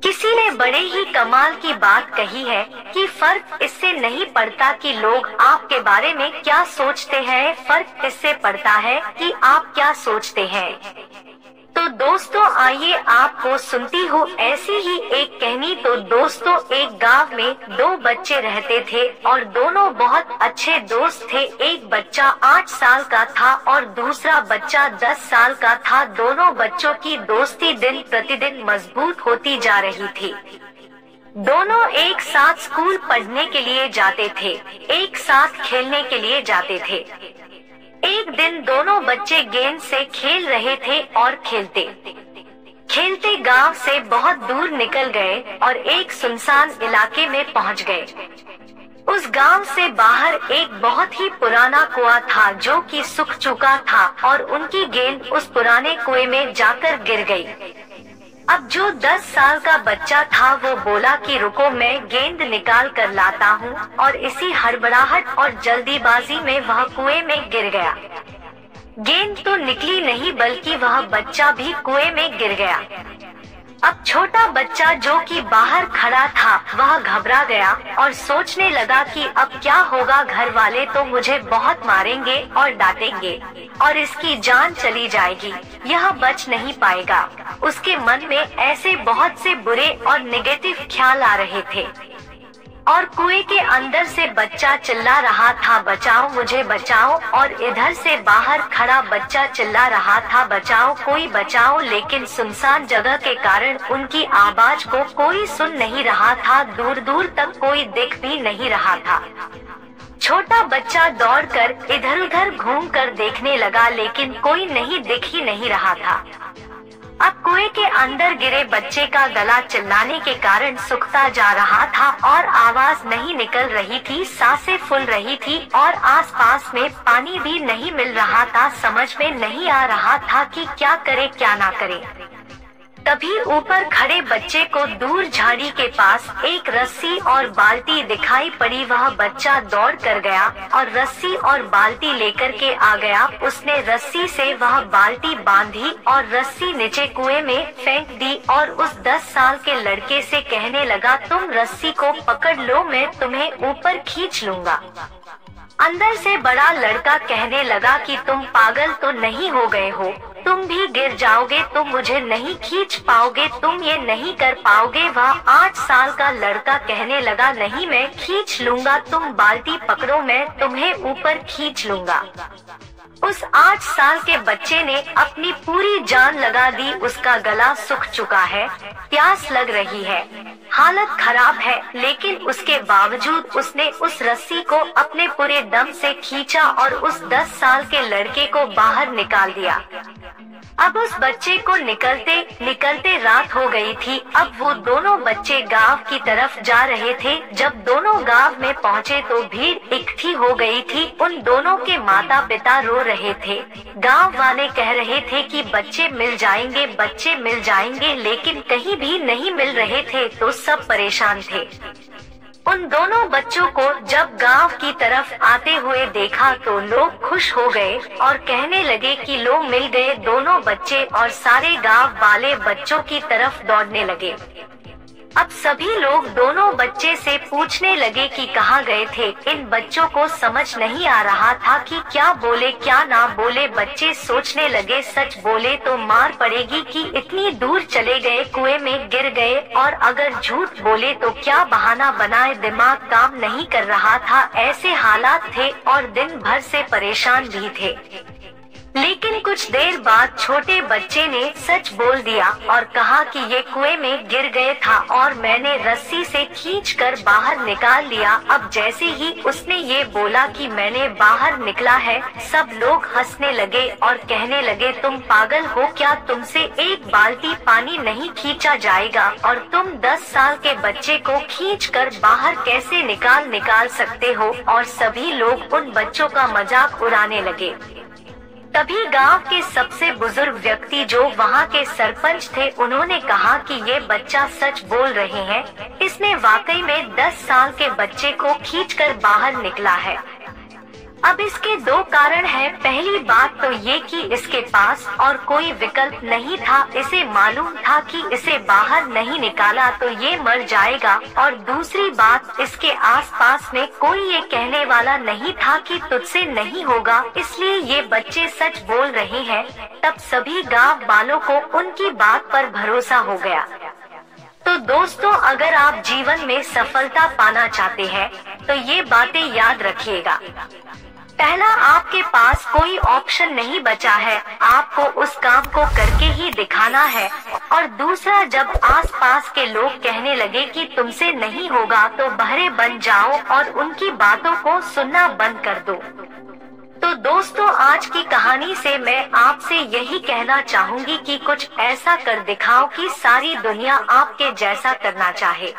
किसी ने बड़े ही कमाल की बात कही है कि फर्क इससे नहीं पड़ता कि लोग आपके बारे में क्या सोचते हैं, फर्क इससे पड़ता है कि आप क्या सोचते हैं। तो दोस्तों आइए आपको सुनती हूँ ऐसी ही एक कहानी। तो दोस्तों एक गांव में दो बच्चे रहते थे और दोनों बहुत अच्छे दोस्त थे। एक बच्चा 8 साल का था और दूसरा बच्चा 10 साल का था। दोनों बच्चों की दोस्ती दिन प्रतिदिन मजबूत होती जा रही थी। दोनों एक साथ स्कूल पढ़ने के लिए जाते थे, एक साथ खेलने के लिए जाते थे। एक दिन दोनों बच्चे गेंद से खेल रहे थे और खेलते खेलते गांव से बहुत दूर निकल गए और एक सुनसान इलाके में पहुंच गए। उस गांव से बाहर एक बहुत ही पुराना कुआं था जो कि सूख चुका था और उनकी गेंद उस पुराने कुएं में जाकर गिर गई। अब जो 10 साल का बच्चा था वो बोला कि रुको मैं गेंद निकाल कर लाता हूँ, और इसी हड़बड़ाहट और जल्दीबाजी में वह कुएं में गिर गया। गेंद तो निकली नहीं बल्कि वह बच्चा भी कुएं में गिर गया। अब छोटा बच्चा जो कि बाहर खड़ा था वह घबरा गया और सोचने लगा कि अब क्या होगा, घर वाले तो मुझे बहुत मारेंगे और डांटेंगे और इसकी जान चली जाएगी, यह बच नहीं पाएगा। उसके मन में ऐसे बहुत से बुरे और नेगेटिव ख्याल आ रहे थे और कुएं के अंदर से बच्चा चिल्ला रहा था बचाओ मुझे बचाओ, और इधर से बाहर खड़ा बच्चा चिल्ला रहा था बचाओ कोई बचाओ। लेकिन सुनसान जगह के कारण उनकी आवाज को कोई सुन नहीं रहा था, दूर दूर तक कोई दिख भी नहीं रहा था। छोटा बच्चा दौड़कर इधर उधर घूमकर देखने लगा लेकिन कोई नहीं दिख ही नहीं रहा था। अब कुएं के अंदर गिरे बच्चे का गला चिल्लाने के कारण सूखता जा रहा था और आवाज नहीं निकल रही थी, सांसें फूल रही थी और आसपास में पानी भी नहीं मिल रहा था। समझ में नहीं आ रहा था कि क्या करे क्या ना करे। तभी ऊपर खड़े बच्चे को दूर झाड़ी के पास एक रस्सी और बाल्टी दिखाई पड़ी। वह बच्चा दौड़ कर गया और रस्सी और बाल्टी लेकर के आ गया। उसने रस्सी से वह बाल्टी बांधी और रस्सी नीचे कुएं में फेंक दी और उस 10 साल के लड़के से कहने लगा तुम रस्सी को पकड़ लो, मैं तुम्हें ऊपर खींच लूंगा। अंदर से बड़ा लड़का कहने लगा कि तुम पागल तो नहीं हो गए हो, तुम भी गिर जाओगे, तुम मुझे नहीं खींच पाओगे, तुम ये नहीं कर पाओगे। वह 8 साल का लड़का कहने लगा नहीं मैं खींच लूंगा, तुम बाल्टी पकड़ो मैं तुम्हें ऊपर खींच लूंगा। उस 8 साल के बच्चे ने अपनी पूरी जान लगा दी। उसका गला सूख चुका है, प्यास लग रही है, हालत खराब है, लेकिन उसके बावजूद उसने उस रस्सी को अपने पूरे दम से खींचा और उस 10 साल के लड़के को बाहर निकाल दिया। अब उस बच्चे को निकलते निकलते रात हो गई थी। अब वो दोनों बच्चे गांव की तरफ जा रहे थे। जब दोनों गांव में पहुँचे तो भीड़ इकट्ठी हो गई थी। उन दोनों के माता पिता रो रहे थे। गांव वाले कह रहे थे कि बच्चे मिल जाएंगे, बच्चे मिल जाएंगे, लेकिन कहीं भी नहीं मिल रहे थे तो सब परेशान थे। उन दोनों बच्चों को जब गांव की तरफ आते हुए देखा तो लोग खुश हो गए और कहने लगे कि लोग मिल गए। दोनों बच्चे और सारे गांव वाले बच्चों की तरफ दौड़ने लगे। अब सभी लोग दोनों बच्चे से पूछने लगे कि कहाँ गए थे। इन बच्चों को समझ नहीं आ रहा था कि क्या बोले क्या ना बोले। बच्चे सोचने लगे सच बोले तो मार पड़ेगी कि इतनी दूर चले गए, कुएं में गिर गए, और अगर झूठ बोले तो क्या बहाना बनाए। दिमाग काम नहीं कर रहा था, ऐसे हालात थे और दिन भर से परेशान भी थे। लेकिन कुछ देर बाद छोटे बच्चे ने सच बोल दिया और कहा कि ये कुएं में गिर गए था और मैंने रस्सी से खींचकर बाहर निकाल लिया। अब जैसे ही उसने ये बोला कि मैंने बाहर निकला है, सब लोग हंसने लगे और कहने लगे तुम पागल हो क्या, तुमसे एक बाल्टी पानी नहीं खींचा जाएगा और तुम 10 साल के बच्चे को खींचकर बाहर कैसे निकाल सकते हो। और सभी लोग उन बच्चों का मजाक उड़ाने लगे। तभी गांव के सबसे बुजुर्ग व्यक्ति जो वहां के सरपंच थे, उन्होंने कहा कि ये बच्चा सच बोल रहे हैं, इसने वाकई में 10 साल के बच्चे को खींचकर बाहर निकला है। अब इसके दो कारण हैं। पहली बात तो ये कि इसके पास और कोई विकल्प नहीं था। इसे मालूम था कि इसे बाहर नहीं निकाला तो ये मर जाएगा। और दूसरी बात, इसके आसपास में कोई ये कहने वाला नहीं था कि तुझसे नहीं होगा, इसलिए ये बच्चे सच बोल रहे हैं। तब सभी गांव वालों को उनकी बात पर भरोसा हो गया। तो दोस्तों, अगर आप जीवन में सफलता पाना चाहते हैं तो ये बातें याद रखिएगा। पहला, आपके पास कोई ऑप्शन नहीं बचा है, आपको उस काम को करके ही दिखाना है। और दूसरा, जब आसपास के लोग कहने लगे कि तुमसे नहीं होगा तो बहरे बन जाओ और उनकी बातों को सुनना बंद कर दो। तो दोस्तों, आज की कहानी से मैं आपसे यही कहना चाहूंगी कि कुछ ऐसा कर दिखाओ कि सारी दुनिया आपके जैसा करना चाहे।